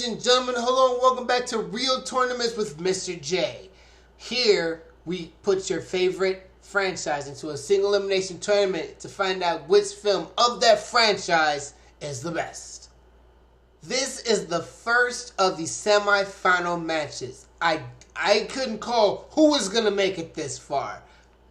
Ladies and gentlemen, hello and welcome back to Real Tournaments with Mr. J. Here, we put your favorite franchise into a single elimination tournament to find out which film of that franchise is the best. This is the first of the semi-final matches. I couldn't call who was going to make it this far.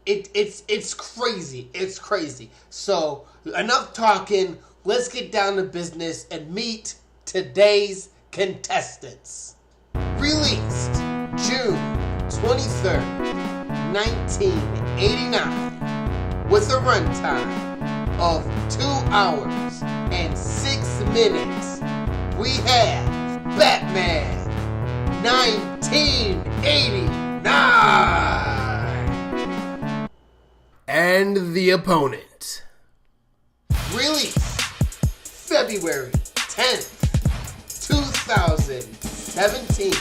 It's crazy. It's crazy. So, enough talking. Let's get down to business and meet today's contestants. Released June 23rd, 1989, with a runtime of 2 hours and 6 minutes, we have Batman 1989. And the opponent. Released February 10th, 2017,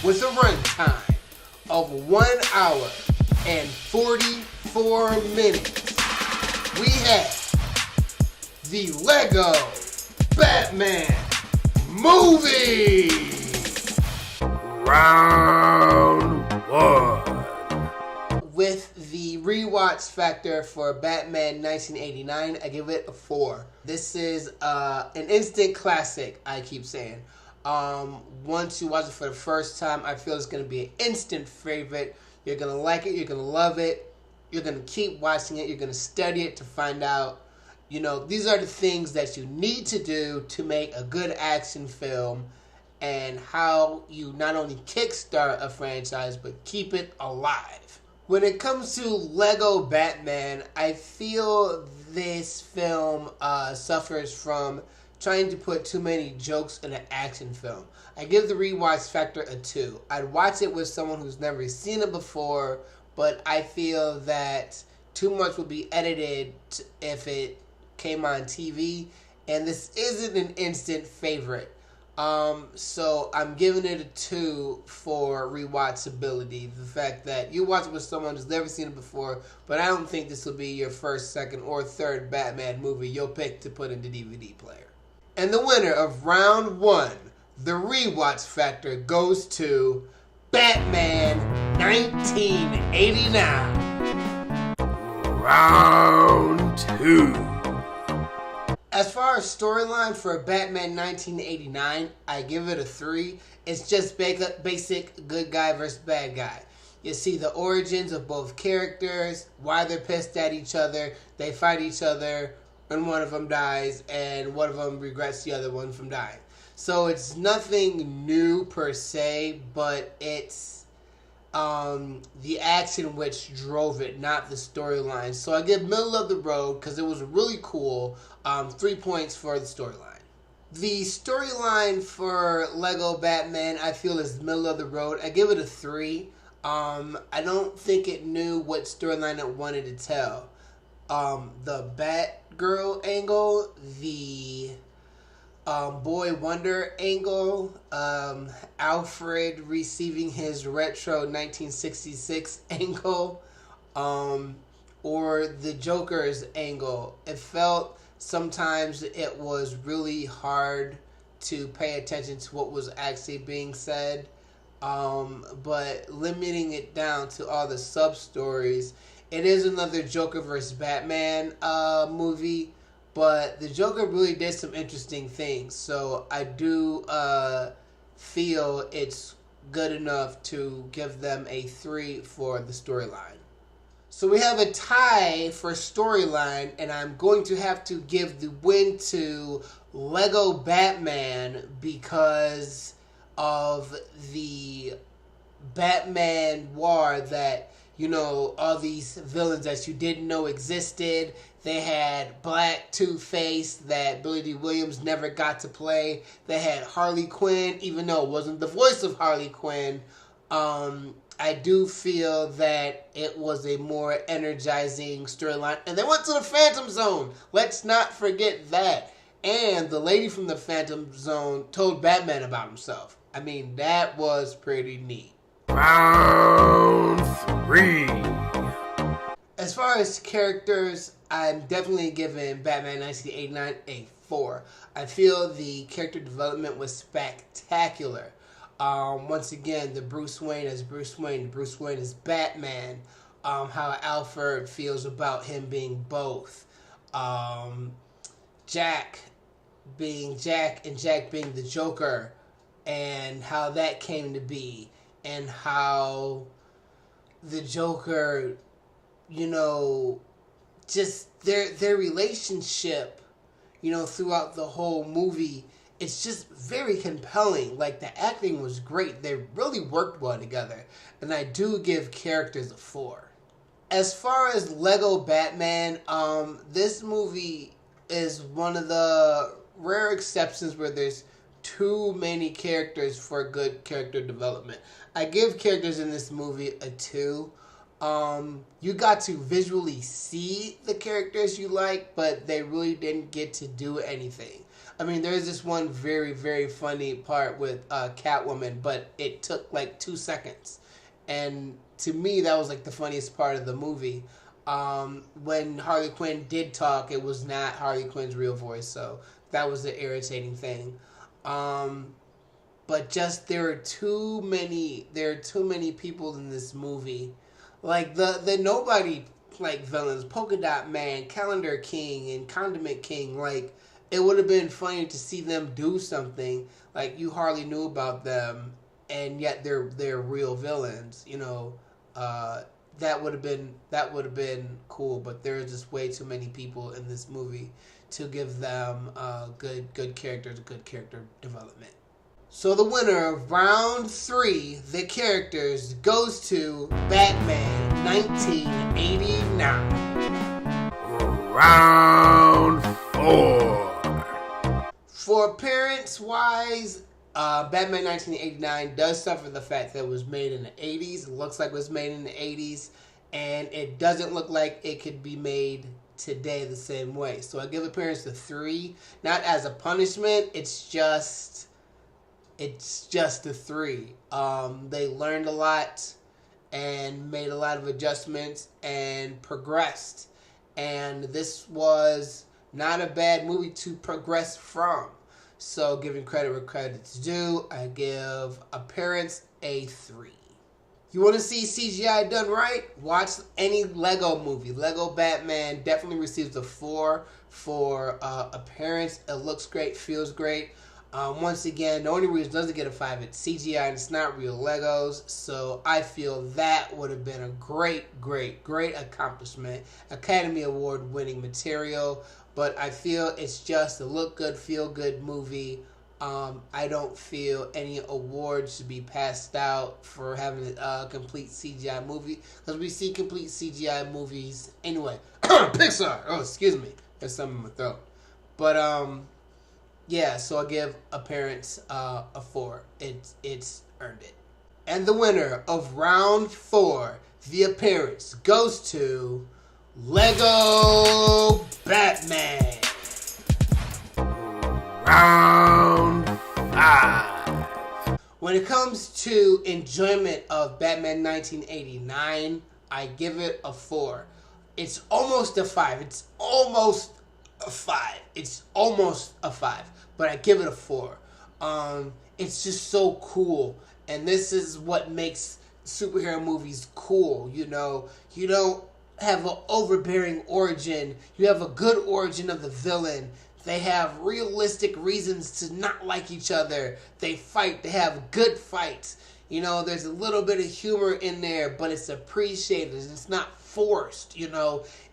with a runtime of 1 hour and 44 minutes. We have the Lego Batman movie. Round 1. With the rewatch factor for Batman 1989, I give it a 4. This is an instant classic, I keep saying. Once you watch it for the first time, I feel it's going to be an instant favorite. You're going to like it. You're going to love it. You're going to keep watching it. You're going to study it to find out, these are the things that you need to do to make a good action film and how you not only kickstart a franchise, but keep it alive. When it comes to Lego Batman, I feel this film suffers from trying to put too many jokes in an action film. I give the rewatch factor a 2. I'd watch it with someone who's never seen it before, but I feel that too much would be edited if it came on TV, and this isn't an instant favorite. So I'm giving it a 2 for rewatchability. The fact that you watch it with someone who's never seen it before, but I don't think this will be your first, second, or third Batman movie you'll pick to put in the DVD player. And the winner of round 1, the rewatch factor, goes to Batman 1989. Round 2. As far as storyline for Batman 1989, I give it a 3. It's just basic good guy versus bad guy. You see the origins of both characters, why they're pissed at each other, they fight each other, and one of them dies, and one of them regrets the other one from dying. So it's nothing new per se, but it's the action which drove it, not the storyline. So I give middle of the road because it was really cool. 3 points for the storyline. The storyline for Lego Batman, I feel, is middle of the road. I give it a 3. I don't think it knew what storyline it wanted to tell. The Batgirl angle, the Boy Wonder angle, Alfred receiving his retro 1966 angle, or the Joker's angle. It felt sometimes it was really hard to pay attention to what was actually being said, but limiting it down to all the sub-stories. It is another Joker versus Batman movie, but the Joker really did some interesting things, so I do feel it's good enough to give them a 3 for the storyline. So we have a tie for storyline, and I'm going to have to give the win to Lego Batman because of the Batman war that, all these villains that you didn't know existed. They had Black Two-Face that Billy D. Williams never got to play. They had Harley Quinn, even though it wasn't the voice of Harley Quinn. I do feel that it was a more energizing storyline. And they went to the Phantom Zone. Let's not forget that. And the lady from the Phantom Zone told Batman about himself. I mean, that was pretty neat. Round 3. As far as characters, I'm definitely giving Batman 1989 a 4. I feel the character development was spectacular. Once again, the Bruce Wayne as Bruce Wayne, the Bruce Wayne as Batman, how Alfred feels about him being both. Jack being Jack and Jack being the Joker, and how that came to be, and how the Joker, just their relationship, throughout the whole movie, it's just very compelling. Like, the acting was great. They really worked well together. And I do give characters a 4. As far as Lego Batman, this movie is one of the rare exceptions where there's too many characters for good character development. I give characters in this movie a 2. You got to visually see the characters you like, but they really didn't get to do anything. I mean, there's this one very, very funny part with Catwoman, but it took like 2 seconds. And to me, that was like the funniest part of the movie. When Harley Quinn did talk, it was not Harley Quinn's real voice, so that was the irritating thing. But just there are too many people in this movie. Like the nobody like villains, Polka Dot Man, Calendar King, and Condiment King. Like, it would have been funny to see them do something. Like, you hardly knew about them, and yet they're real villains. That would have been cool. But there's just way too many people in this movie to give them good characters, good character development. So the winner of round 3, the characters, goes to Batman 1989. Round 4. For appearance-wise, Batman 1989 does suffer the fact that it was made in the 80s. It looks like it was made in the 80s. And it doesn't look like it could be made today the same way. So I give appearance a 3. Not as a punishment. It's just a 3. They learned a lot and made a lot of adjustments and progressed. And this was not a bad movie to progress from. So, giving credit where credit's due, I give appearance a 3. You want to see CGI done right? Watch any Lego movie. Lego Batman definitely receives a 4 for appearance. It looks great, feels great. Once again, the only reason it doesn't get a 5, it's CGI and it's not real Legos. So I feel that would have been a great accomplishment. Academy Award winning material. But I feel it's just a look good, feel good movie. I don't feel any awards should be passed out for having a complete CGI movie. Because we see complete CGI movies anyway. Pixar! Oh, excuse me. There's something in my throat. But, yeah, so I give appearance a 4. It's earned it. And the winner of round 4, the appearance, goes to Lego Batman. Round 5. When it comes to enjoyment of Batman 1989, I give it a 4. It's almost a 5. It's almost a 5. But I give it a 4. It's just so cool. And this is what makes superhero movies cool. You don't have an overbearing origin. You have a good origin of the villain. They have realistic reasons to not like each other. They fight. They have good fights. There's a little bit of humor in there, but it's appreciated. It's not forced, and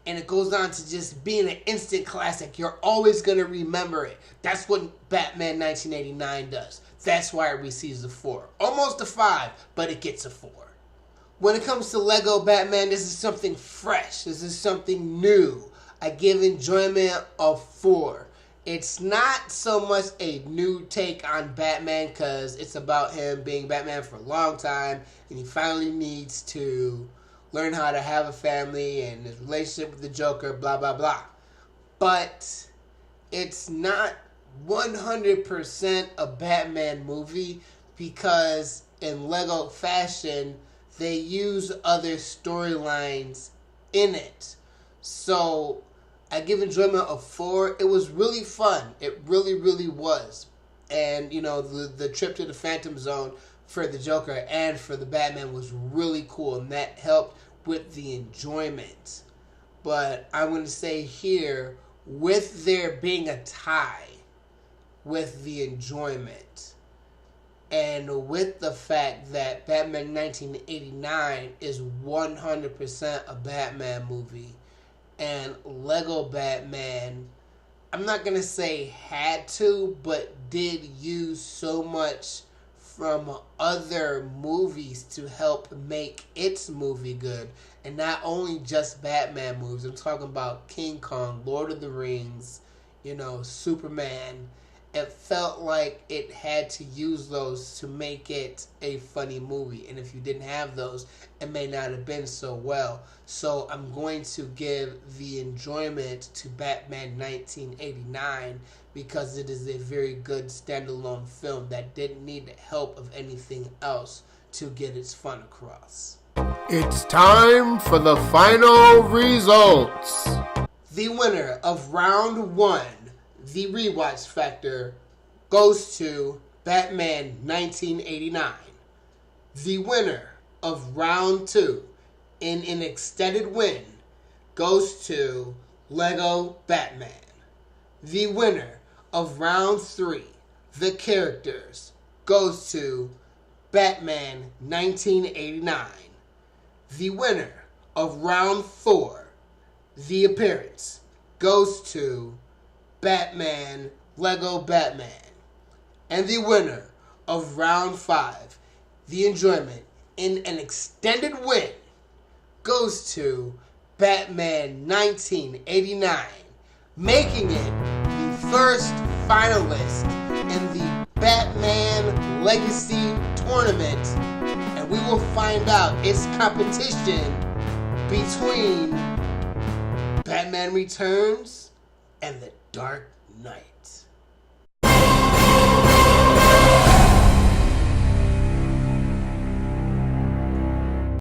it goes on to just being an instant classic. You're always going to remember it. That's what Batman 1989 does. That's why it receives a 4. Almost a 5, but it gets a 4. When it comes to Lego Batman, this is something fresh. This is something new. I give enjoyment a 4. It's not so much a new take on Batman because it's about him being Batman for a long time and he finally needs to learn how to have a family and his relationship with the Joker, blah, blah, blah. But it's not 100% a Batman movie because in Lego fashion, they use other storylines in it. So I give enjoyment a 4. It was really fun. It really, really was. And, you know, the trip to the Phantom Zone for the Joker and for the Batman was really cool. And that helped with the enjoyment. But I'm going to say here, with there being a tie with the enjoyment, and with the fact that Batman 1989 is 100% a Batman movie, and Lego Batman, I'm not going to say had to, but did use so much from other movies to help make its movie good. And not only just Batman movies, I'm talking about King Kong, Lord of the Rings, you know, Superman. It felt like it had to use those to make it a funny movie. And if you didn't have those, it may not have been so well. So I'm going to give the enjoyment to Batman 1989 because it is a very good standalone film that didn't need the help of anything else to get its fun across. It's time for the final results. The winner of round 1, the rewatch factor, goes to Batman 1989. The winner of round 2, in an extended win, goes to Lego Batman. The winner of round 3, the characters, goes to Batman 1989. The winner of round 4, the appearance, goes to Batman, Lego Batman. And the winner of round 5, the enjoyment, in an extended win, goes to Batman 1989, making it the first finalist in the Batman Legacy Tournament. And we will find out its competition between Batman Returns and The Dark Knight.